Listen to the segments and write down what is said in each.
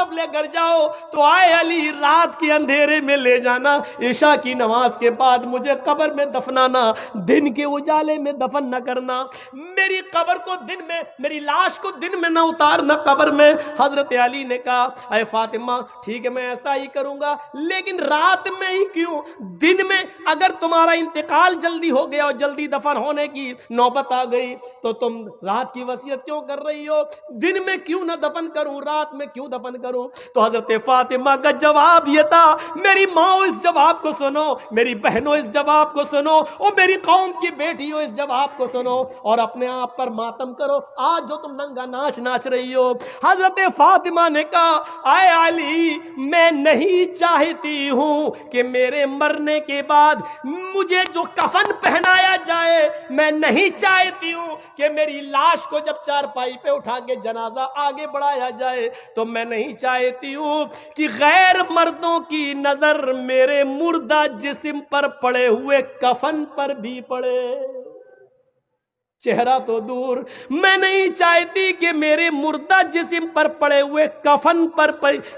طرف لے کر جاؤ تو آئے علی رات کے اندھیرے میں لے جانا، عشاء کی نماز کے بعد مجھے قبر میں دفنانا، دن کے اجالے میں دفن نہ کرنا، میری قبر کو دن میں، میری لاش کو دن میں نہ اتارنا قبر میں۔ حضرت علی نے کہا اے فاطمہ ٹھیک ہے میں ایسا ہی کروں گا، لیکن رات میں ہی کیوں؟ دن میں اگر تمہارا انتقال جلدی ہو گیا اور جلدی دفن ہونے کی نوبت آ گئی تو تم رات کی وصیت کیوں کر رہی ہو؟ دن میں کیوں نہ دفن کروں، رات میں کیوں دفن کروں؟ تو حضرت فاطمہ کا جواب یہ تھا، میری ماں اس جواب کو سنو، میری بہنوں اس جواب کو سنو، اور میری قوم کی بیٹیوں اس جواب کو سنو، اور اپنے آپ پر ماتم کرو آج جو تم ننگا ناچ ناچ رہی ہو۔ حضرت فاطمہ نے کہا اے علی میں نہیں چاہتی ہوں کہ میرے مرنے کے بعد مجھے جو کفن پہنایا جائے، میں نہیں چاہتی ہوں کہ میری لاش کو جب چارپائی پہ اٹھا کے جنازہ آگے بڑھایا جائے تو میں نہیں چاہتی ہوں کہ غیر مردوں کی نظر میرے مردہ جسم پر پڑے ہوئے کفن پر بھی پڑے، چہرہ تو دور، میں نہیں چاہتی کہ میرے مردہ جسم پر پڑے ہوئے کفن پر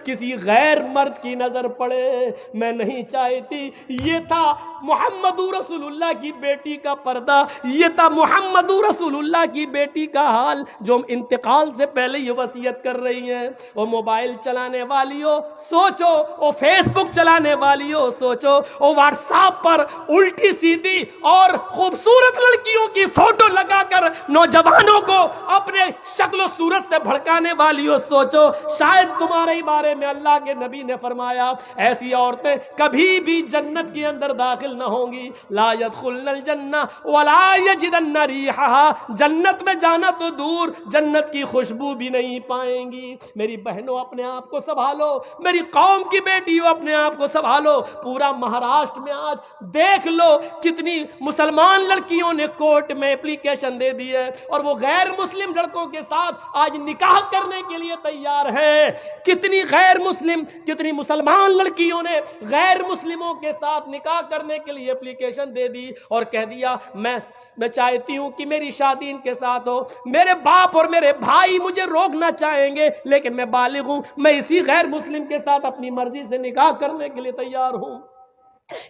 کسی غیر مرد کی نظر پڑے، میں نہیں چاہتی۔ یہ تھا محمد رسول اللہ کی بیٹی کا پردہ، یہ تھا محمد رسول اللہ کی بیٹی کا حال جو انتقال سے پہلے یہ وصیت کر رہی ہیں۔ وہ موبائل چلانے والیوں سوچو، وہ فیس بک چلانے والیوں سوچو، وہ واٹس ایپ پر الٹی سیدھی اور خوبصورت لڑکیوں کی فوٹو لگا کر نوجوانوں کو اپنے شکل و صورت سے بھڑکانے والیوں سوچو، شاید تمہارے ہی بارے میں اللہ کے نبی نے فرمایا ایسی عورتیں کبھی بھی جنت کے اندر داخل نہ ہوں گی، لا يدخلن الجنہ ولا یجدن ریحها، جنت میں جانا تو دور جنت کی خوشبو بھی نہیں پائیں گی۔ میری بہنوں اپنے آپ کو سنبھالو، میری قوم کی بیٹیوں اپنے آپ کو سنبھالو۔ پورا مہاراشٹر میں آج دیکھ لو کتنی مسلمان لڑکیوں نے کورٹ میں اپلیکیشن دے دی ہے اور وہ غیر مسلم لڑکوں کے ساتھ آج نکاح کرنے کے لیے تیار ہے۔ کتنی غیر مسلم، کتنی مسلمان لڑکیوں نے غیر مسلموں کے ساتھ نکاح کرنے کے لیے اپلیکیشن دے دی اور کہہ دیا میں چاہتی ہوں کہ میری شادی ان کے ساتھ ہو، میرے باپ اور میرے بھائی مجھے روکنا چاہیں گے لیکن میں بالغ ہوں، میں اسی غیر مسلم کے ساتھ اپنی مرضی سے نکاح کرنے کے لیے تیار ہوں۔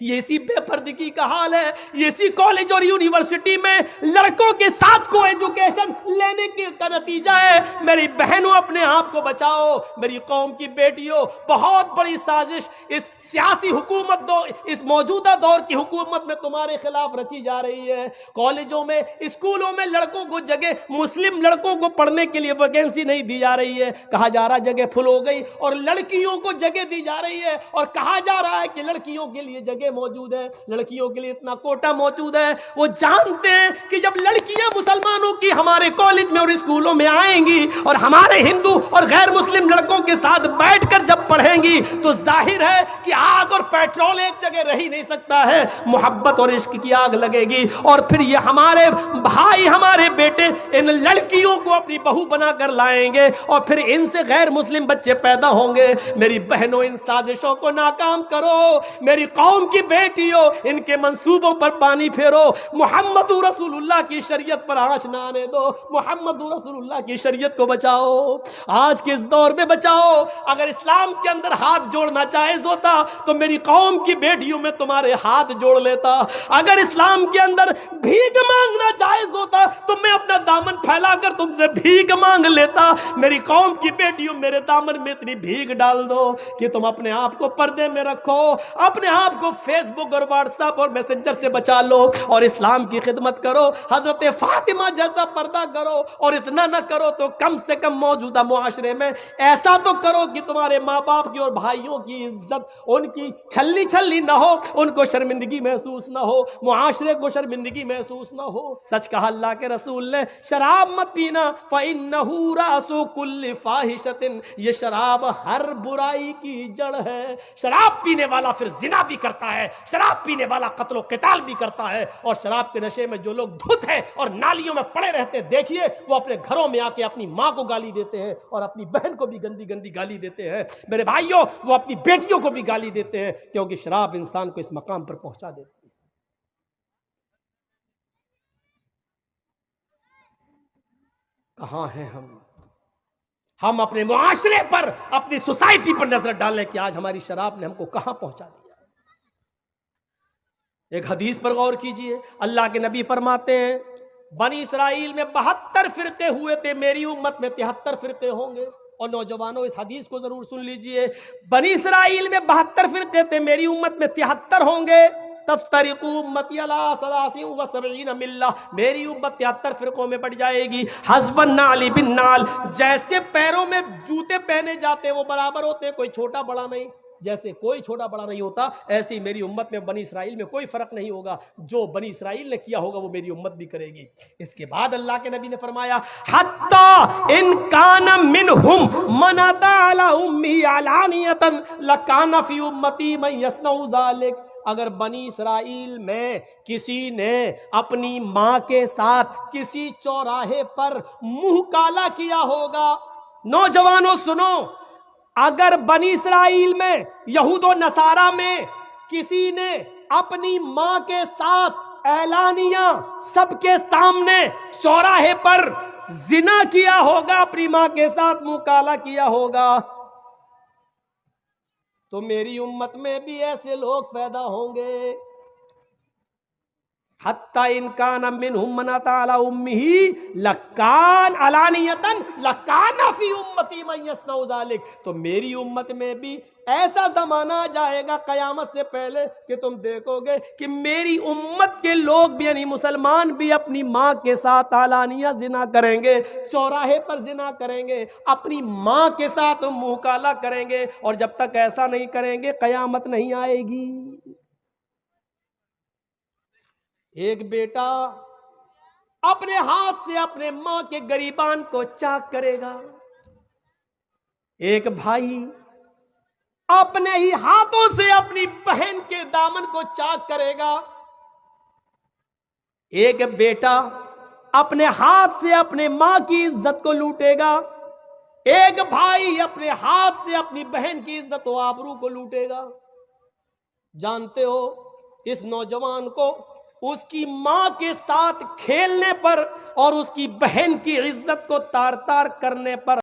یہ اسی بے پردگی کا حال ہے، یہ اسی کالج اور یونیورسٹی میں لڑکوں کے ساتھ کو ایجوکیشن لینے کا نتیجہ ہے۔ میری بہنوں اپنے آپ کو بچاؤ، میری قوم کی بیٹیوں، بہت بڑی سازش اس سیاسی حکومت اس موجودہ دور کی حکومت میں تمہارے خلاف رچی جا رہی ہے۔ کالجوں میں، اسکولوں میں لڑکوں کو جگہ، مسلم لڑکوں کو پڑھنے کے لیے ویکینسی نہیں دی جا رہی ہے، کہا جا رہا جگہ فل ہو گئی، اور لڑکیوں کو جگہ دی جا رہی ہے اور کہا جا رہا ہے کہ لڑکیوں کے لیے جگہ موجود ہے، لڑکیوں کے لیے اتنا کوٹا موجود ہے۔ وہ جانتے ہیں کہ جب لڑکیاں مسلمانوں کی ہمارے کالج میں اور اسکولوں میں آئیں گی اور ہمارے ہندو اور غیر مسلم لڑکوں کے ساتھ بیٹھ کر جب پڑھیں گی تو ظاہر ہے کہ آگ اور پیٹرول ایک جگہ رہ ہی نہیں سکتا ہے، محبت اور عشق کی آگ لگے گی، اور پھر یہ ہمارے بھائی، ہمارے بیٹے ان لڑکیوں کو اپنی بہو بنا کر لائیں گے اور پھر ان سے غیر مسلم بچے پیدا ہوں گے۔ میری بہنوں ان سازشوں کو ناکام کرو، میری قوم کی بیٹیوں ان کے منصوبوں پر پانی پھیرو، محمد رسول اللہ کی شریعت پر آنچ نہ آنے دو، محمد رسول اللہ کی شریعت کو بچاؤ، آج کے اس دور میں بچاؤ۔ اگر اسلام کے اندر ہاتھ جوڑنا جائز ہوتا تو میری قوم کی بیٹیوں میں تمہارے ہاتھ جوڑ لیتا، اگر اسلام کے اندر بھیک مانگنا جائز ہوتا تو میں اپنا دامن پھیلا کر تم سے بھیک مانگ لیتا۔ میری قوم کی بیٹیوں میرے دامن میں اتنی بھیک ڈال دو کہ تم اپنے آپ کو پردے میں رکھو، اپنے آپ کو فیس بک اور واٹس ایپ اور میسنجر سے بچا لو اور اسلام کی خدمت کرو، حضرت فاطمہ جیسا پردہ کرو، اور اتنا نہ کرو تو کم سے کم موجودہ معاشرے میں ایسا تو کرو کہ تمہارے ماں باپ کی اور بھائیوں کی عزت ان کی چھلی چھلی نہ ہو، ان کو شرمندگی محسوس نہ ہو، معاشرے کو شرمندگی محسوس نہ ہو۔ سچ کہا اللہ کے رسول نے، شراب مت پینا فَإِنَّهُ رَأْسُ كُلِّ فَاحِشَةٍ، یہ شراب ہر برائی کی جڑ ہے۔ شراب پینے والا پھر زنا بھی کرتا ہے، شراب پینے والا قتل و قتال بھی کرتا ہے، اور شراب کے نشے میں جو لوگ دھت ہیں اور نالیوں میں پڑے رہتے ہیں، دیکھیے وہ اپنے گھروں میں آ کے اپنی ماں کو گالی دیتے ہیں اور اپنی بہن کو بھی گندی گندی گالی دیتے ہیں، میرے بھائیوں وہ اپنی بیٹیوں کو بھی گالی دیتے ہیں، کیونکہ شراب انسان کو اس مقام پر پہنچا دیتی ہے۔ کہاں ہیں ہم؟ ہم اپنے معاشرے پر، اپنی سوسائٹی پر نظر ڈالیں کہ آج ہماری شراب نے ہم کو کہاں پہنچا دیا۔ ایک حدیث پر غور کیجئے، اللہ کے نبی فرماتے ہیں بنی اسرائیل میں 72 فرقے ہوئے تھے، میری امت میں 73 فرقے ہوں گے۔ اور نوجوانوں اس حدیث کو ضرور سن لیجئے، بنی اسرائیل میں 72 فرقے تھے، میری امت میں 73 ہوں گے۔ تفترق امتی علی 73 ملہ، میری امت 73 فرقوں میں بٹ جائے گی۔ حسب النعل بالنعل، جیسے پیروں میں جوتے پہنے جاتے وہ برابر ہوتے، کوئی چھوٹا بڑا نہیں، جیسے کوئی چھوٹا بڑا نہیں ہوتا، ایسی میری امت میں بنی اسرائیل میں کوئی فرق نہیں ہوگا۔ جو بنی اسرائیل نے کیا ہوگا وہ میری امت بھی کرے گی۔ اس کے بعد اللہ کے نبی نے فرمایا حتی ان کان منہم من اتی علی امی علانیۃ لکان فی امتی من یصنع ذلک، اگر بنی اسرائیل میں کسی نے اپنی ماں کے ساتھ کسی چوراہے پر منہ کالا کیا ہوگا، نوجوانوں سنو، اگر بنی اسرائیل میں یہود و نصارہ میں کسی نے اپنی ماں کے ساتھ اعلانیہ سب کے سامنے چوراہے پر زنا کیا ہوگا، اپنی ماں کے ساتھ منہ کالا کیا ہوگا، تو میری امت میں بھی ایسے لوگ پیدا ہوں گے۔ حتی ان کان منہم من اتی علی امہ لکان علانیۃ لکان فی امتی من یصنع ذلک، تو میری امت میں بھی ایسا زمانہ آ جائے گا قیامت سے پہلے کہ تم دیکھو گے کہ میری امت کے لوگ بھی یعنی مسلمان بھی اپنی ماں کے ساتھ علانیہ زنا کریں گے، چوراہے پر زنا کریں گے، اپنی ماں کے ساتھ منہ کالا کریں گے، اور جب تک ایسا نہیں کریں گے قیامت نہیں آئے گی۔ ایک بیٹا اپنے ہاتھ سے اپنے ماں کے گریبان کو چاک کرے گا، ایک بھائی اپنے ہی ہاتھوں سے اپنی بہن کے دامن کو چاک کرے گا، ایک بیٹا اپنے ہاتھ سے اپنے ماں کی عزت کو لوٹے گا، ایک بھائی اپنے ہاتھ سے اپنی بہن کی عزت و آبرو کو لوٹے گا۔ جانتے ہو اس نوجوان کو اس کی ماں کے ساتھ کھیلنے پر اور اس کی بہن کی عزت کو تار تار کرنے پر